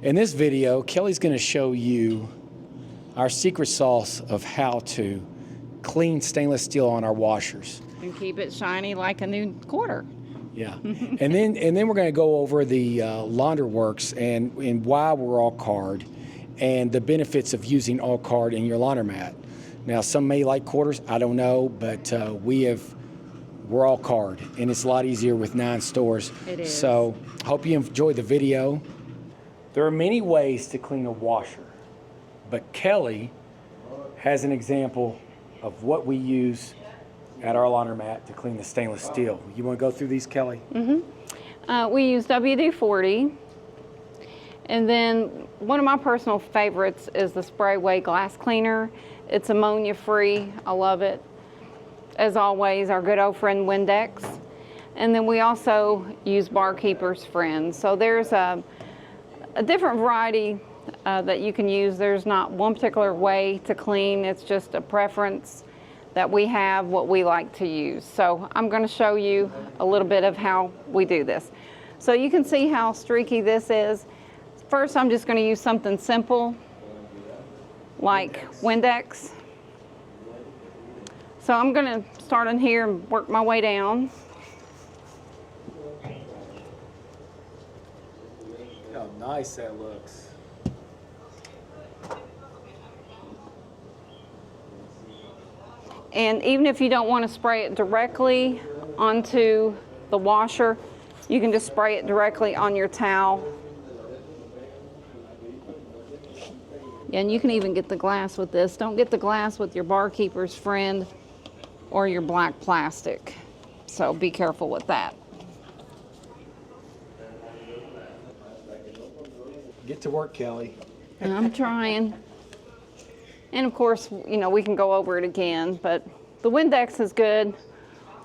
In this video, Kelly's going to show you our secret sauce of how to clean stainless steel on our washers. And keep it shiny like a new quarter. Yeah. and then we're going to go over the launder works and why we're all card and the benefits of using all card in your laundromat. Now, some may like quarters, I don't know, but we're all card, and it's a lot easier with 9 stores. It is. So, hope you enjoy the video. There are many ways to clean a washer, but Kelly has an example of what we use at our laundromat to clean the stainless steel. You want to go through these, Kelly? Mm-hmm. We use WD-40, and then one of my personal favorites is the Spray-Away glass cleaner. It's ammonia-free. I love it. As always, our good old friend Windex. And then we also use Barkeeper's Friend. So there's a different variety that you can use. There's not one particular way to clean. It's just a preference that we have, what we like to use. So I'm going to show you a little bit of how we do this. So you can see how streaky this is. First, I'm just going to use something simple like Windex. So I'm going to start in here and work my way down. How nice that looks. And even if you don't want to spray it directly onto the washer, you can just spray it directly on your towel. And you can even get the glass with this. Don't get the glass with your Barkeeper's Friend or your black plastic. So be careful with that. Get to work, Kelly. I'm trying. And of course, you know, we can go over it again, but the Windex is good,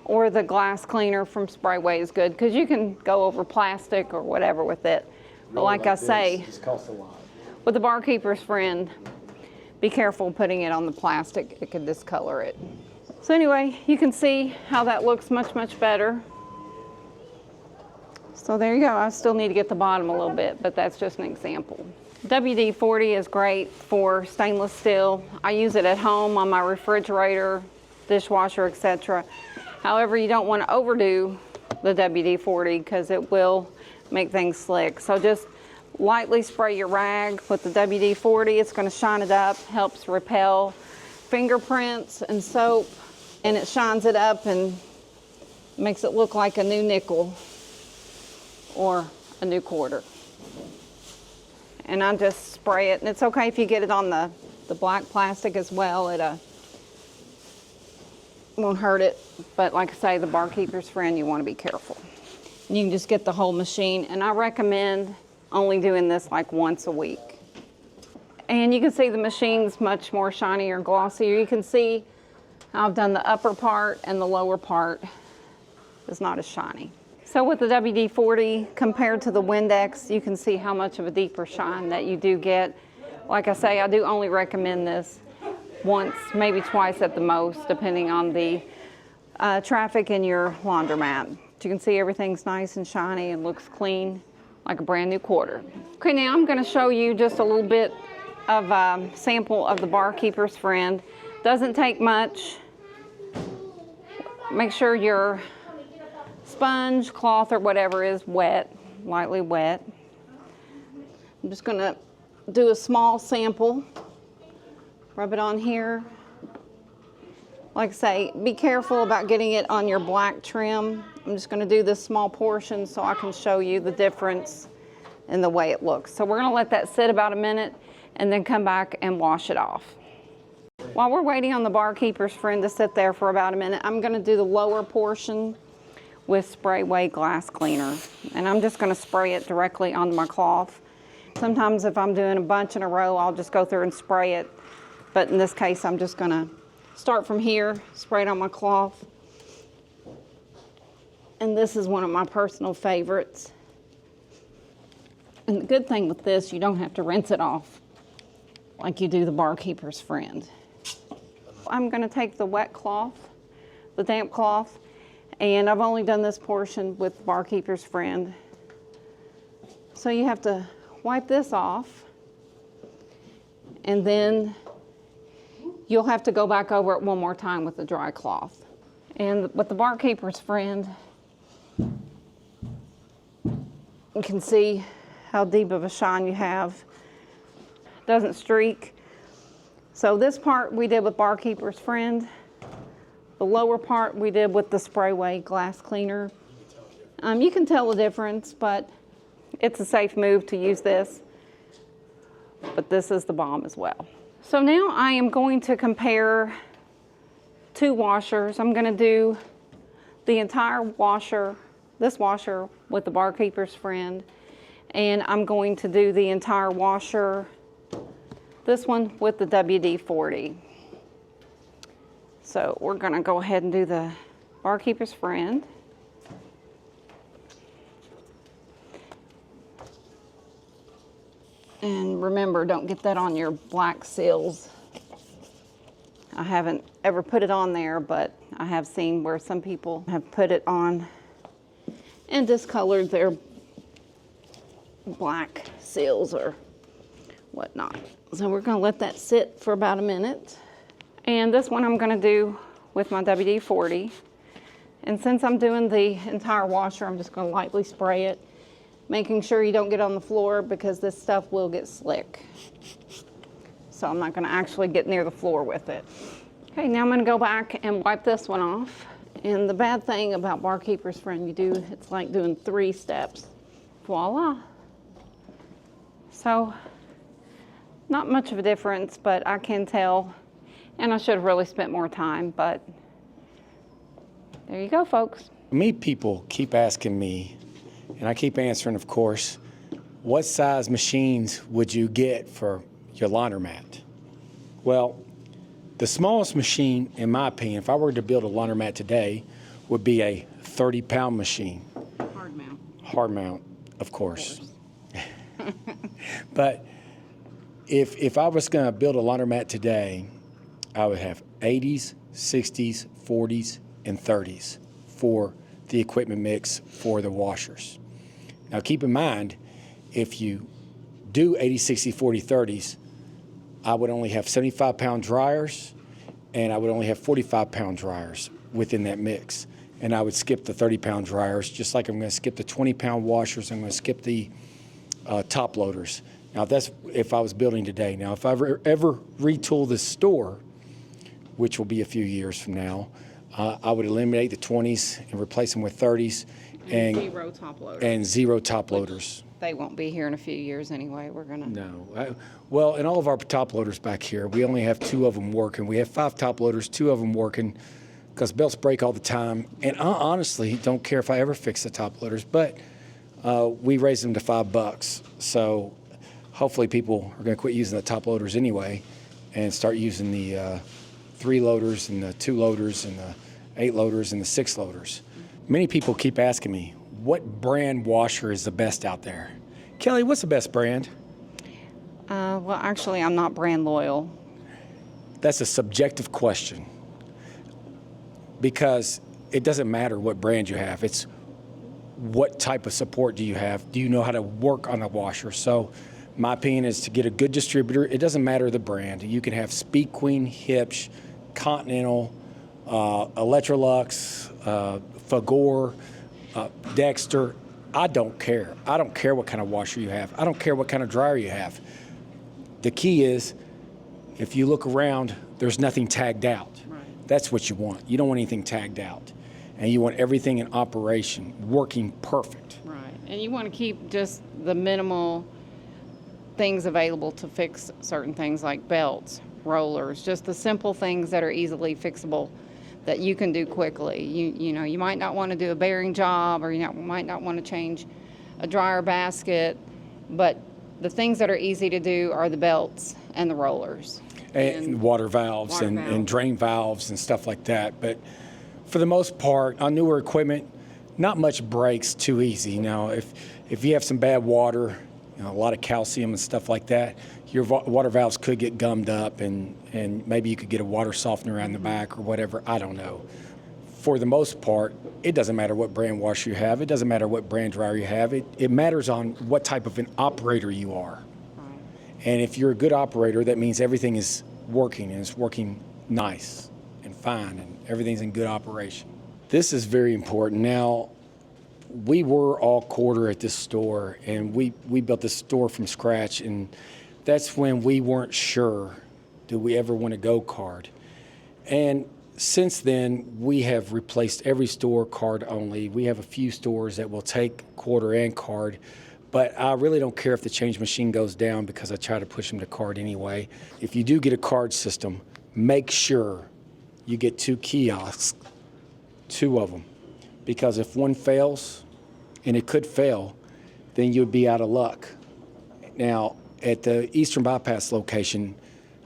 or the glass cleaner from Spray-Away is good, because you can go over plastic or whatever with it. But like I say, it just costs a lot. With the Barkeeper's Friend, be careful putting it on the plastic. It could discolor it. So anyway, you can see how that looks much, much better. So there you go. I still need to get the bottom a little bit, but that's just an example. WD-40 is great for stainless steel. I use it at home on my refrigerator, dishwasher, etc. However, you don't want to overdo the WD-40 because it will make things slick. So just lightly spray your rag with the WD-40. It's going to shine it up, helps repel fingerprints and soap, and it shines it up and makes it look like a new nickel or a new quarter. And I just spray it, and it's okay if you get it on the black plastic as well. It won't hurt it, but like I say, the Barkeeper's Friend, you want to be careful. And you can just get the whole machine, and I recommend only doing this like once a week. And you can see the machine's much more shiny or glossier. You can see I've done the upper part, and the lower part is not as shiny. So with the WD-40 compared to the Windex, you can see how much of a deeper shine that you do get. Like I say, I do only recommend this once, maybe twice at the most, depending on the traffic in your laundromat. You can see everything's nice and shiny and looks clean, like a brand new quarter. Okay, now I'm going to show you just a little bit of a sample of the Barkeeper's Friend. Doesn't take much. Make sure your sponge, cloth, or whatever is wet, lightly wet. I'm just going to do a small sample. Rub it on here. Like I say, be careful about getting it on your black trim. I'm just going to do this small portion so I can show you the difference in the way it looks. So we're going to let that sit about a minute and then come back and wash it off. While we're waiting on the Barkeeper's Friend to sit there for about a minute, I'm going to do the lower portion with Spray-Away glass cleaner. And I'm just going to spray it directly onto my cloth. Sometimes if I'm doing a bunch in a row, I'll just go through and spray it. But in this case, I'm just going to start from here, spray it on my cloth. And this is one of my personal favorites. And the good thing with this, you don't have to rinse it off like you do the Barkeeper's Friend. I'm going to take the wet cloth, the damp cloth, and I've only done this portion with Barkeeper's Friend. So you have to wipe this off, and then you'll have to go back over it one more time with the dry cloth. And with the barkeeper's friend, you can see how deep of a shine you have. Doesn't streak. So this part we did with barkeeper's friend. The lower part we did with the Sprayway glass cleaner. You can tell the difference, but it's a safe move to use this. But this is the bomb as well. So now I am going to compare two washers. I'm going to do the entire washer, this washer with the barkeeper's friend, and I'm going to do the entire washer, this one with the WD-40. So we're going to go ahead and do the barkeeper's friend. And remember, don't get that on your black seals. I haven't ever put it on there, but I have seen where some people have put it on and discolored their black seals or whatnot. So we're gonna let that sit for about a minute. And this one I'm gonna do with my WD-40. And since I'm doing the entire washer, I'm just gonna lightly spray it, making sure you don't get on the floor because this stuff will get slick. So I'm not gonna actually get near the floor with it. Okay, now I'm gonna go back and wipe this one off. And the bad thing about barkeeper's friend, it's like doing 3 steps. Voila. So, not much of a difference, but I can tell, and I should have really spent more time, but there you go, folks. People keep asking me, and I keep answering, of course, what size machines would you get for your laundromat? Well, the smallest machine, in my opinion, if I were to build a laundromat today, would be a 30-pound machine. Hard mount. Hard mount, of course. But if I was going to build a laundromat today, I would have 80s, 60s, 40s, and 30s for the equipment mix for the washers. Now keep in mind, if you do 80, 60, 40, 30s, I would only have 75-pound dryers, and I would only have 45-pound dryers within that mix. And I would skip the 30-pound dryers, just like I'm going to skip the 20-pound washers. I'm going to skip the top loaders. Now, that's if I was building today. Now, if I ever retool this store, which will be a few years from now, I would eliminate the 20s and replace them with 30s. And 0 top loaders. And 0 top loaders. They won't be here in a few years anyway. We're gonna. No. Well, in all of our top loaders back here, we only have 2 of them working. We have 5 top loaders, 2 of them working because belts break all the time. And I honestly don't care if I ever fix the top loaders, but we raised them to $5. So hopefully people are going to quit using the top loaders anyway and start using the 3 loaders and the 2 loaders and the 8 loaders and the 6 loaders. Many people keep asking me, what brand washer is the best out there? Kelly, what's the best brand? Well, actually, I'm not brand loyal. That's a subjective question because it doesn't matter what brand you have. It's what type of support do you have? Do you know how to work on the washer? So my opinion is to get a good distributor. It doesn't matter the brand. You can have Speed Queen, Hipsch, Continental, Electrolux, Fagor, Dexter. I don't care. I don't care what kind of washer you have. I don't care what kind of dryer you have. The key is, if you look around, there's nothing tagged out. Right. That's what you want. You don't want anything tagged out. And you want everything in operation, working perfect. Right. And you want to keep just the minimal things available to fix certain things like belts, rollers, just the simple things that are easily fixable that you can do quickly. You know, you might not want to do a bearing job, or might not want to change a dryer basket, but the things that are easy to do are the belts and the rollers. And water valves and drain valves and stuff like that. But for the most part, on newer equipment, not much breaks too easy. Now, if you have some bad water, a lot of calcium and stuff like that, your water valves could get gummed up, and maybe you could get a water softener around the back or whatever. I don't know. for the most part, it doesn't matter what brand washer you have. It doesn't matter what brand dryer you have. It matters on what type of an operator you are. And if you're a good operator, that means everything is working, and it's working nice and fine, and everything's in good operation. This is very important. Now, we were all quarter at this store, and we built this store from scratch, and that's when we weren't sure, do we ever want to go card? And since then, we have replaced every store card only. We have a few stores that will take quarter and card, but I really don't care if the change machine goes down because I try to push them to card anyway. If you do get a card system, make sure you get 2 kiosks, 2 of them, because if one fails, and it could fail, then you'd be out of luck. Now, at the Eastern Bypass location,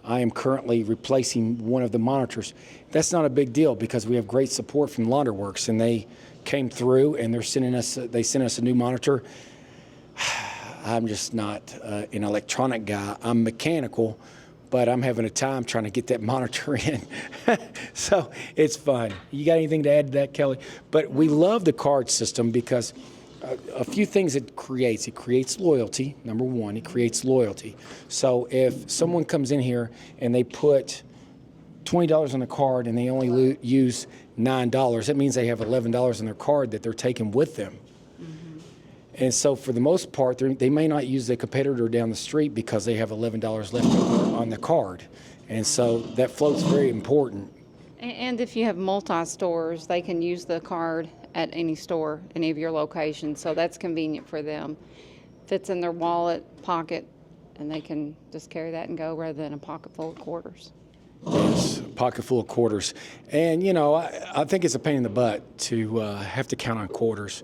I am currently replacing one of the monitors. That's not a big deal because we have great support from LaundroWorks, and they came through and they sent us a new monitor. I'm just not an electronic guy. I'm mechanical, but I'm having a time trying to get that monitor in. So it's fun. You got anything to add to that, Kelly? But we love the card system because a few things it creates. It creates loyalty, number one. It creates loyalty. So if someone comes in here and they put $20 on the card and they only use $9, that means they have $11 on their card that they're taking with them. And so for the most part, they may not use the competitor down the street because they have $11 left over on the card. And so that float's very important. And if you have multi-stores, they can use the card at any store, any of your locations. So that's convenient for them. Fits in their wallet, pocket, and they can just carry that and go rather than a pocket full of quarters. Yes, a pocket full of quarters. And, you know, I think it's a pain in the butt to have to count on quarters.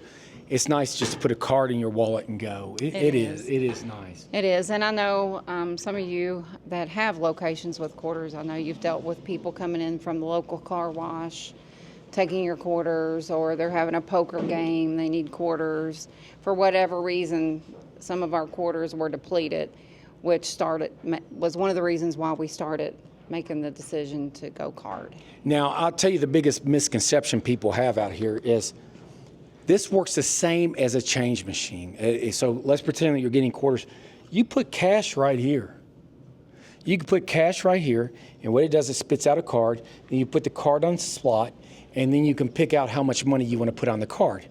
It's nice just to put a card in your wallet and go. It is nice. It is, and I know some of you that have locations with quarters, I know you've dealt with people coming in from the local car wash, taking your quarters, or they're having a poker game, they need quarters. For whatever reason, some of our quarters were depleted, which was one of the reasons why we started making the decision to go card. Now, I'll tell you the biggest misconception people have out here is this works the same as a change machine. So let's pretend that you're getting quarters. You put cash right here. You can put cash right here, and what it does is spits out a card, then you put the card on the slot, and then you can pick out how much money you want to put on the card.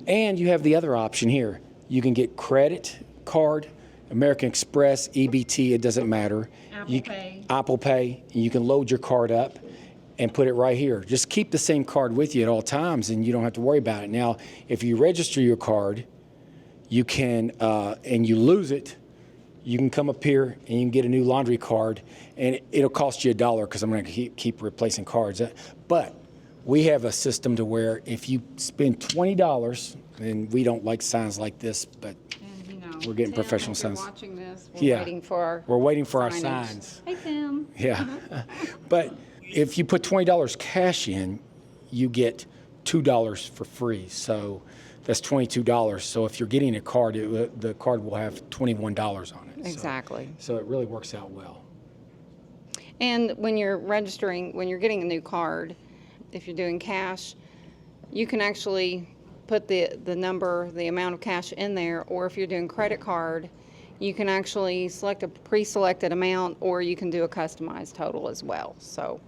And you have the other option here. You can get credit card, American Express, EBT, it doesn't matter. Apple Pay. You can load your card up and put it right here. Just keep the same card with you at all times, and you don't have to worry about it. Now, if you register your card, you can, and you lose it, you can come up here and you can get a new laundry card, and it'll cost you $1 because I'm going to keep replacing cards. But we have a system to where if you spend $20, and we don't like signs like this, but we're getting Tim, professional if you're signs. watching this, we're waiting for our signs. Hey, Tim. Yeah, but if you put $20 cash in, you get $2 for free. So that's $22. So if you're getting a card, the card will have $21 on it. Exactly. So it really works out well. And when you're registering, when you're getting a new card, if you're doing cash, you can actually put the number, the amount of cash in there, or if you're doing credit card, you can actually select a pre-selected amount, or you can do a customized total as well. So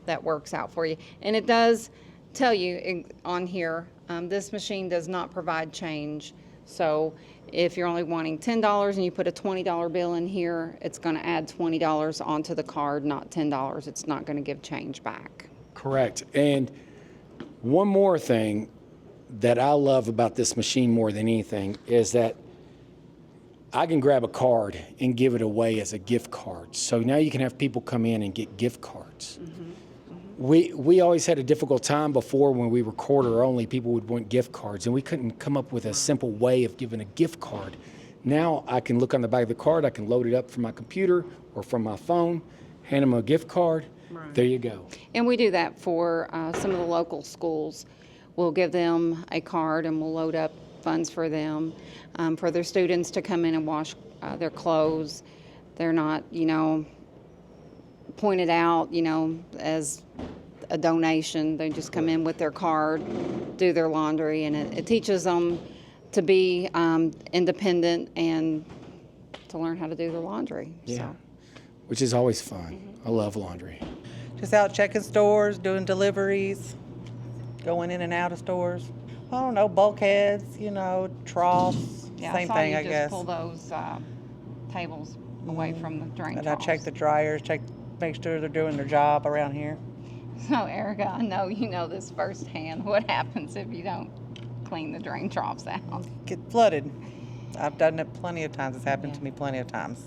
that works out for you. And it does tell you on here, this machine does not provide change. So if you're only wanting $10 and you put a $20 bill in here, it's going to add $20 onto the card, not $10. It's not going to give change back. Correct. And one more thing that I love about this machine more than anything is that I can grab a card and give it away as a gift card. So now you can have people come in and get gift cards. We always had a difficult time before when we were quarter only. People would want gift cards, and we couldn't come up with a simple way of giving a gift card. Now I can look on the back of the card, I can load it up from my computer or from my phone, hand them a gift card. Right. There you go. And we do that for some of the local schools. We'll give them a card and we'll load up funds for them, for their students to come in and wash their clothes. They're not, pointed out, as a donation. They just come in with their card, do their laundry, and it teaches them to be independent and to learn how to do their laundry. Yeah, So. which is always fun. I love laundry. Just out checking stores, doing deliveries, going in and out of stores. I don't know, bulkheads, you know, troughs, Yeah, same I saw thing, you I just guess. pull those tables away from the drain And I check troughs. the dryers, make sure they're doing their job around here. So, Erica, I know you know this firsthand. What happens if you don't clean the drain troughs out? Get flooded. I've done it plenty of times. It's happened to me plenty of times.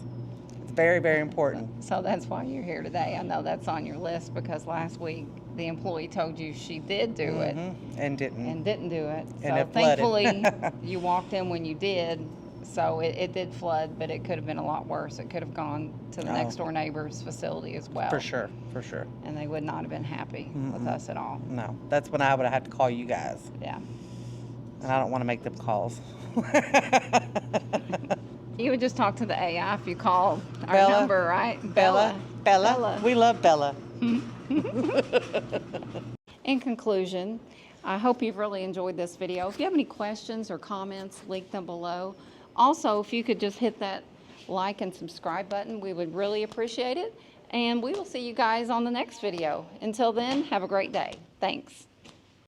It's very, very important. So that's why you're here today. I know that's on your list because last week the employee told you she did do it And didn't. and didn't do it. And So it flooded. thankfully you walked in when you did. So it did flood, but it could have been a lot worse. It could have gone to the Oh. next door neighbor's facility as well. For sure, for sure. And they would not have been happy with us at all. No, that's when I would have had to call you guys. Yeah. And I don't want to make them calls. You would just talk to the AI if you call our Bella? number, right? Bella? Bella? Bella. We love Bella. In conclusion, I hope you've really enjoyed this video. If you have any questions or comments, link them below. Also, if you could just hit that like and subscribe button, we would really appreciate it. And we will see you guys on the next video. Until then, have a great day. Thanks.